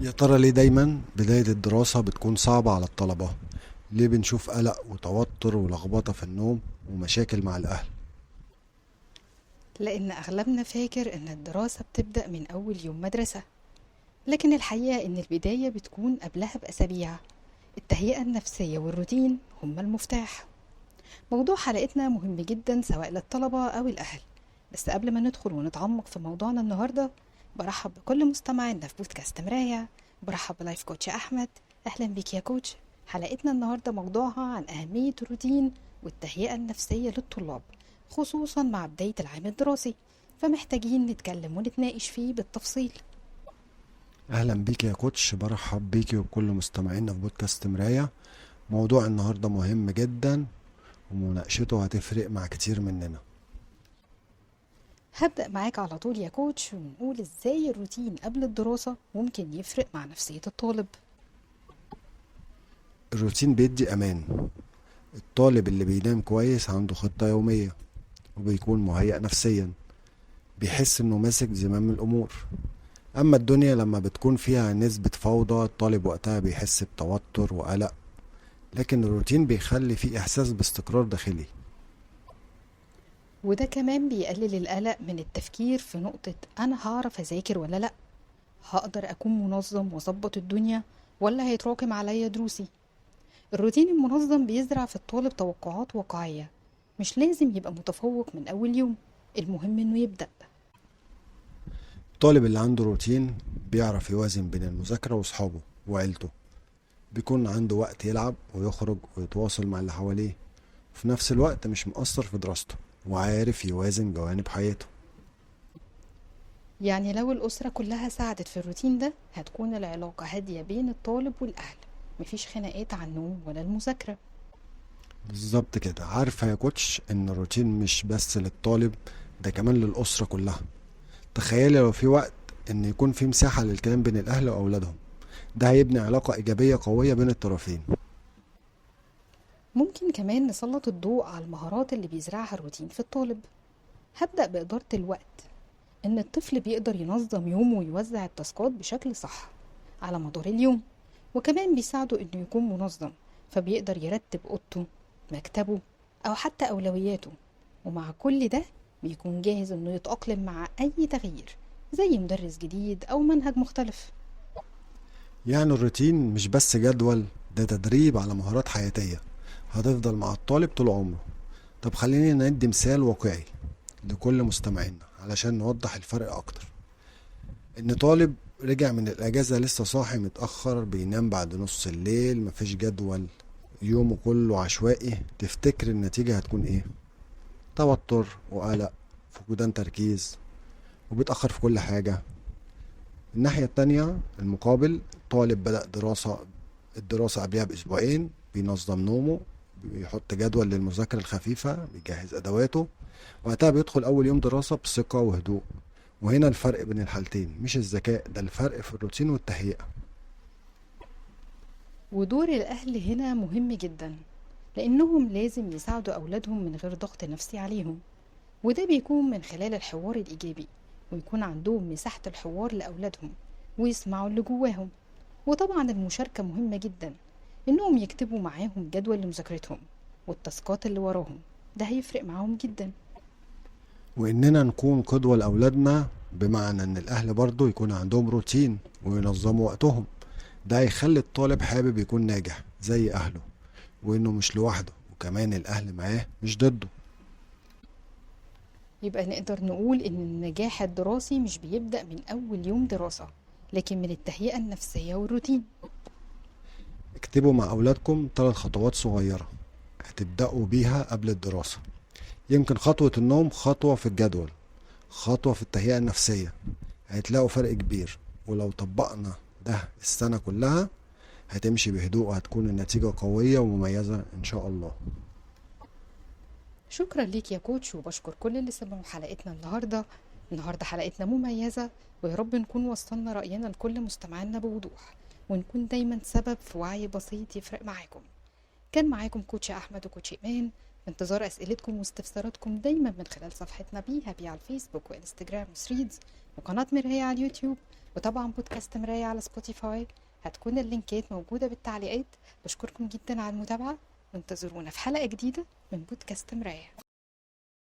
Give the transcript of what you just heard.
يا ترى ليه دايما بداية الدراسة بتكون صعبة على الطلبة؟ ليه بنشوف قلق وتوتر ولخبطة في النوم ومشاكل مع الأهل؟ لأن أغلبنا فاكر إن الدراسة بتبدأ من أول يوم مدرسة، لكن الحقيقة إن البداية بتكون قبلها بأسابيع. التهيئة النفسية والروتين هما المفتاح. موضوع حلقتنا مهم جدا سواء للطلبة أو الأهل. بس قبل ما ندخل ونتعمق في موضوعنا النهاردة، برحب بكل مستمعينا في بودكاست مراية. برحب بلايف كوتش أحمد. أهلا بيك يا كوتش. حلقتنا النهاردة موضوعها عن أهمية الروتين والتهيئة النفسية للطلاب، خصوصا مع بداية العام الدراسي، فمحتاجين نتكلم ونتناقش فيه بالتفصيل. أهلا بيك يا كوتش، برحب بيكي وبكل مستمعينا في بودكاست مراية. موضوع النهاردة مهم جدا ومناقشته هتفرق مع كتير مننا. هبدأ معاك على طول يا كوتش ونقول ازاي الروتين قبل الدراسة ممكن يفرق مع نفسية الطالب. الروتين بيدي أمان. الطالب اللي بينام كويس عنده خطة يومية وبيكون مهيأ نفسيا، بيحس إنه ماسك زمام الأمور. أما الدنيا لما بتكون فيها نسبة فوضى، الطالب وقتها بيحس بتوتر وقلق، لكن الروتين بيخلي فيه إحساس باستقرار داخلي. وده كمان بيقلل القلق من التفكير في نقطة أنا هعرف أذاكر ولا لأ، هقدر أكون منظم وأظبط الدنيا ولا هيتراكم عليا دروسي. الروتين المنظم بيزرع في الطالب توقعات واقعية، مش لازم يبقى متفوق من أول يوم، المهم إنه يبدأ. الطالب اللي عنده روتين بيعرف يوازن بين المذاكرة وصحابه وعيلته، بيكون عنده وقت يلعب ويخرج ويتواصل مع اللي حواليه، وفي نفس الوقت مش مقصر في دراسته وعارف يوازن جوانب حياته. يعني لو الأسرة كلها ساعدت في الروتين ده هتكون العلاقة هادية بين الطالب والأهل، مفيش خناقات عن النوم ولا المذاكرة. بالظبط كده. عارفة يا كوتش ان الروتين مش بس للطالب، ده كمان للأسرة كلها. تخيلي لو في وقت ان يكون في مساحة للكلام بين الأهل وأولادهم، ده هيبني علاقة إيجابية قوية بين الطرفين. ممكن كمان نسلط الضوء على المهارات اللي بيزرعها الروتين في الطالب. هبدأ بإدارة الوقت، إن الطفل بيقدر ينظم يومه ويوزع التاسكات بشكل صح على مدار اليوم، وكمان بيساعده إنه يكون منظم، فبيقدر يرتب أوضته، مكتبه، أو حتى أولوياته. ومع كل ده بيكون جاهز إنه يتأقلم مع أي تغيير، زي مدرس جديد أو منهج مختلف. يعني الروتين مش بس جدول، ده تدريب على مهارات حياتية هتفضل مع الطالب طول عمره. طب خليني ندي مثال واقعي لكل مستمعينا علشان نوضح الفرق أكتر. إن طالب رجع من الأجازة لسه صاحي متأخر، بينام بعد نص الليل، مفيش جدول، يومه كله عشوائي، تفتكر النتيجة هتكون إيه؟ توتر وقلق، فقدان تركيز، وبيتأخر في كل حاجة. الناحية التانية المقابل، طالب بدأ الدراسة قبلها بأسبوعين، بينظم نومه، بيحط جدول للمذاكرة الخفيفة، بيجهز أدواته، وقتها بيدخل أول يوم دراسة بثقة وهدوء. وهنا الفرق بين الحالتين مش الذكاء، ده الفرق في الروتين والتهيئة. ودور الأهل هنا مهم جدا، لأنهم لازم يساعدوا أولادهم من غير ضغط نفسي عليهم، وده بيكون من خلال الحوار الإيجابي، ويكون عندهم مساحة الحوار لأولادهم ويسمعوا اللي جواهم. وطبعا المشاركة مهمة جدا، إنهم يكتبوا معاهم جدول لمذاكرتهم والتاسكات اللي وراهم، ده هيفرق معاهم جدا. وإننا نكون قدوة لأولادنا، بمعنى إن الأهل برضو يكون عندهم روتين وينظموا وقتهم، ده هيخلي الطالب حابب يكون ناجح زي أهله، وإنه مش لوحده، وكمان الأهل معاه مش ضده. يبقى نقدر نقول إن النجاح الدراسي مش بيبدأ من أول يوم دراسة، لكن من التهيئة النفسية والروتين. اكتبوا مع أولادكم 3 خطوات صغيرة هتبدأوا بيها قبل الدراسة. يمكن خطوة النوم خطوة في الجدول، خطوة في التهيئة النفسية، هتلاقوا فرق كبير. ولو طبقنا ده السنة كلها هتمشي بهدوء، وهتكون النتيجة قوية ومميزة إن شاء الله. شكرا ليك يا كوتش، وبشكر كل اللي سمعوا حلقتنا النهاردة حلقتنا مميزة، ويا رب نكون وصلنا رأينا لكل مستمعينا بوضوح، ونكون دايما سبب في وعي بسيط يفرق معاكم. كان معاكم كوتش أحمد وكوتش إيمان، انتظار أسئلتكم واستفساراتكم دايما من خلال صفحتنا بيها على الفيسبوك وإنستجرام وثريدز، وقناة مراية على اليوتيوب، وطبعا بودكاست مراية على سبوتيفاي. هتكون اللينكات موجودة بالتعليقات. بشكركم جدا على المتابعة، وانتظرونا في حلقة جديدة من بودكاست مراية.